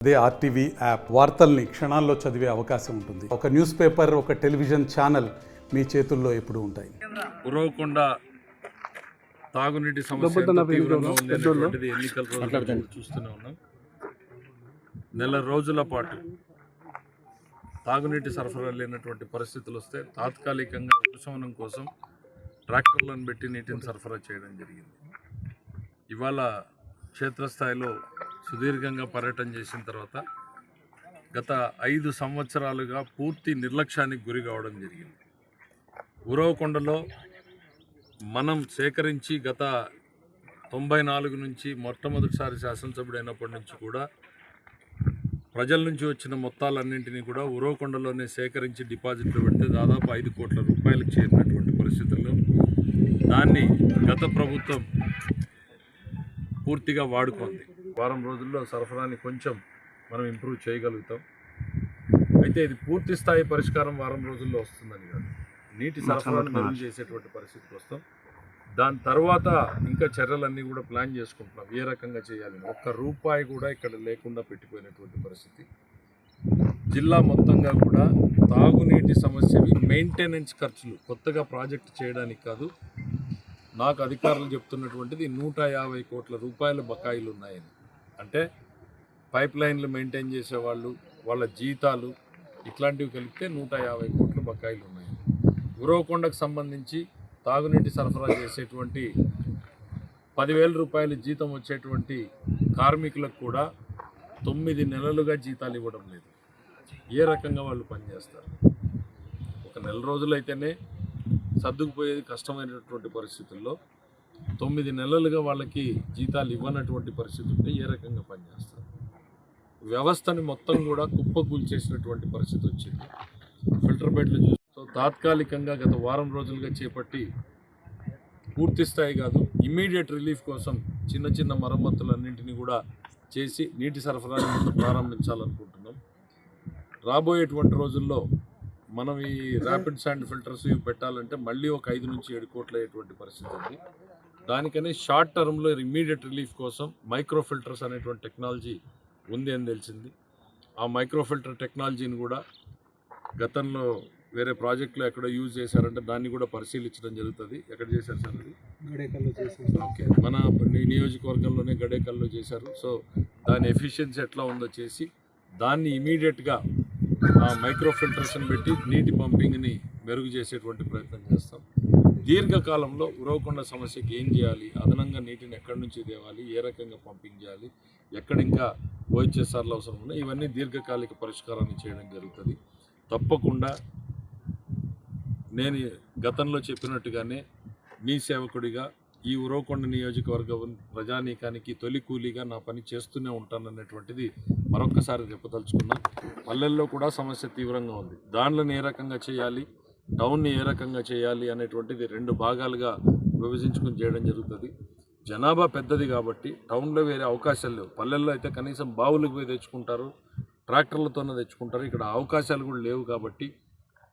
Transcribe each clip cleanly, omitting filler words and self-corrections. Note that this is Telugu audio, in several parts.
అదే ఆర్టీవీ యాప్ వార్తల్ని క్షణాల్లో చదివే అవకాశం ఉంటుంది. ఒక న్యూస్ పేపర్, ఒక టెలివిజన్ ఛానల్ మీ చేతుల్లో ఎప్పుడూ ఉంటాయి. ఉరవకొండ తాగునీటి సమస్య తీవ్రంగా ఉండేటువంటిది ఎన్నికల రోజులు చూస్తూనే ఉన్నాం. నెల రోజుల పాటు తాగునీటి సరఫరా లేనటువంటి పరిస్థితులు వస్తే తాత్కాలికంగా ఉపశమనం కోసం ట్రాక్టర్లను పెట్టి నీటిని సరఫరా చేయడం జరిగింది. ఇవాళ క్షేత్రస్థాయిలో సుదీర్ఘంగా పర్యటన చేసిన తర్వాత గత 5 సంవత్సరాలుగా పూర్తి నిర్లక్ష్యానికి గురి కావడం జరిగింది. ఉరవకొండలో మనం సేకరించి గత 94 నుంచి మొట్టమొదటిసారి శాసనసభ్యుడైనప్పటి నుంచి కూడా ప్రజల నుంచి వచ్చిన మొత్తాలన్నింటినీ కూడా ఉరవకొండలోనే సేకరించి డిపాజిట్లు పెడితే దాదాపు 5 కోట్ల రూపాయలకు చేరినటువంటి పరిస్థితుల్లో దాన్ని గత ప్రభుత్వం పూర్తిగా వాడుకుంది. వారం రోజుల్లో సరఫరాని కొంచెం మనం ఇంప్రూవ్ చేయగలుగుతాం. అయితే ఇది పూర్తి స్థాయి పరిష్కారం వారం రోజుల్లో వస్తుందని కాదు, నీటి సరఫరాను మెరుగు చేసేటువంటి పరిస్థితికి వస్తాం. దాని తర్వాత ఇంకా చర్యలన్నీ కూడా ప్లాన్ చేసుకుంటున్నాం, ఏ రకంగా చేయాలి. ₹1 కూడా ఇక్కడ లేకుండా పెట్టిపోయినటువంటి పరిస్థితి. జిల్లా మొత్తంగా కూడా తాగునీటి సమస్యవి మెయింటెనెన్స్ ఖర్చులు కొత్తగా ప్రాజెక్టు చేయడానికి కాదు, నాకు అధికారులు చెప్తున్నటువంటిది 150 కోట్ల రూపాయల బకాయిలు ఉన్నాయని. అంటే పైప్ లైన్లు మెయింటైన్ చేసేవాళ్ళు, వాళ్ళ జీతాలు ఇట్లాంటివి కలిపితే 150 కోట్ల బకాయిలు ఉన్నాయి. ఉరవకొండకు సంబంధించి తాగునీటి సరఫరా చేసేటువంటి 10,000 రూపాయలు జీతం వచ్చేటువంటి కార్మికులకు కూడా 9 నెలలుగా జీతాలు ఇవ్వడం లేదు. ఏ రకంగా వాళ్ళు పనిచేస్తారు? ఒక నెల రోజులైతేనే సర్దుకుపోయేది కష్టమైనటువంటి పరిస్థితుల్లో 9 నెలలుగా వాళ్ళకి జీతాలు ఇవ్వనటువంటి పరిస్థితి ఉంటే ఏ రకంగా పనిచేస్తారు? వ్యవస్థని మొత్తం కూడా కుప్పకూల్చేసినటువంటి పరిస్థితి వచ్చింది. ఫిల్టర్ బెడ్లు చూస్తూ తాత్కాలికంగా గత వారం రోజులుగా చేపట్టి పూర్తి స్థాయి కాదు, ఇమ్మీడియట్ రిలీఫ్ కోసం చిన్న చిన్న మరమ్మతులన్నింటినీ కూడా చేసి నీటి సరఫరాని ముందు ప్రారంభించాలనుకుంటున్నాం. రాబోయేటువంటి రోజుల్లో మనం ఈ ర్యాపిడ్ శాండ్ ఫిల్టర్స్ ఇవి పెట్టాలంటే మళ్ళీ ఒక 5 నుంచి 7 కోట్లు అయ్యేటువంటి పరిస్థితి ఉంది. దానికని షార్ట్ టర్మ్లో ఇమ్మీడియట్ రిలీఫ్ కోసం మైక్రో ఫిల్టర్స్ అనేటువంటి టెక్నాలజీ ఉంది అని తెలిసింది. ఆ మైక్రో ఫిల్టర్ టెక్నాలజీని కూడా గతంలో వేరే ప్రాజెక్టులో ఎక్కడో యూజ్ చేశారంటే దాన్ని కూడా పరిశీలించడం జరుగుతుంది. ఎక్కడ చేశారు సార్ అది? గడేకల్లో చేశారు. ఓకే, మన నియోజకవర్గంలోనే గడేకల్లో చేశారు. సో దాని ఎఫిషియన్సీ ఎట్లా ఉందో చేసి దాన్ని ఇమీడియట్గా ఆ మైక్రో ఫిల్టర్స్ని పెట్టి నీటి పంపింగ్ని మెరుగు చేసేటువంటి ప్రయత్నం చేస్తాం. దీర్ఘకాలంలో ఉరవకొండ సమస్యకి ఏం చేయాలి, అదనంగా నీటిని ఎక్కడి నుంచి తేవాలి, ఏ రకంగా పంపింగ్ చేయాలి, ఎక్కడ ఇంకా ఓహెచ్ఎస్ఆర్లు అవసరం ఉన్నాయి, ఇవన్నీ దీర్ఘకాలిక పరిష్కారాన్ని చేయడం జరుగుతుంది. తప్పకుండా నేను గతంలో చెప్పినట్టుగానే మీ సేవకుడిగా ఈ ఉరవకొండ నియోజకవర్గం ప్రజానీకానికి తొలి కూలీగా నా పని చేస్తూనే ఉంటాననేటువంటిది మరొక్కసారి చెప్పదలుచుకున్నా. పల్లెల్లో కూడా సమస్య తీవ్రంగా ఉంది, దానిని ఏ రకంగా చేయాలి, టౌన్ని ఏ రకంగా చేయాలి అనేటువంటిది 2 భాగాలుగా విభజించుకుని చేయడం జరుగుతుంది. జనాభా పెద్దది కాబట్టి టౌన్లో వేరే అవకాశాలు లేవు. పల్లెల్లో అయితే కనీసం బావులకు పోయి తెచ్చుకుంటారు, ట్రాక్టర్లతోనే తెచ్చుకుంటారు. ఇక్కడ అవకాశాలు కూడా లేవు కాబట్టి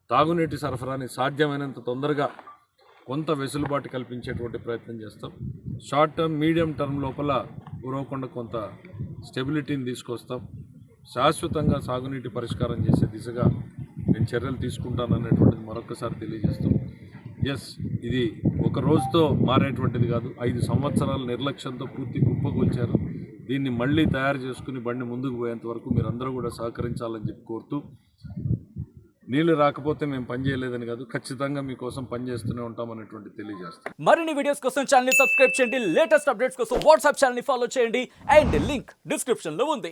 తాగునీటి సరఫరాని సాధ్యమైనంత తొందరగా కొంత వెసులుబాటు కల్పించేటువంటి ప్రయత్నం చేస్తాం. షార్ట్ టర్మ్, మీడియం టర్మ్ లోపల ఉరవకొండ కొంత స్టెబిలిటీని తీసుకొస్తాం. శాశ్వతంగా సాగునీటి పరిష్కారం చేసే దిశగా నేను చర్యలు తీసుకుంటాననేటువంటిది మరొకసారి తెలియజేస్తాం. ఎస్, ఇది ఒక రోజుతో మారేటువంటిది కాదు, 5 సంవత్సరాల నిర్లక్ష్యంతో పూర్తి కుప్పకూల్చారు. దీన్ని మళ్ళీ తయారు చేసుకుని బండి ముందుకు పోయేంత వరకు మీరందరూ కూడా సహకరించాలని చెప్పి కోరుతూ, నీళ్లు రాకపోతే మేము పనిచేయలేదని కాదు, ఖచ్చితంగా మీకోసం పనిచేస్తూనే ఉంటామనేటువంటి తెలియజేస్తాం. మరిన్ని వీడియోస్ కోసం ఛానల్ ని సబ్స్క్రైబ్ చేయండి, లేటెస్ట్ అప్డేట్స్ కోసం వాట్సాప్ ఛానల్ ని ఫాలో చేయండి, అండ్ లింక్ డిస్క్రిప్షన్ లో ఉంది.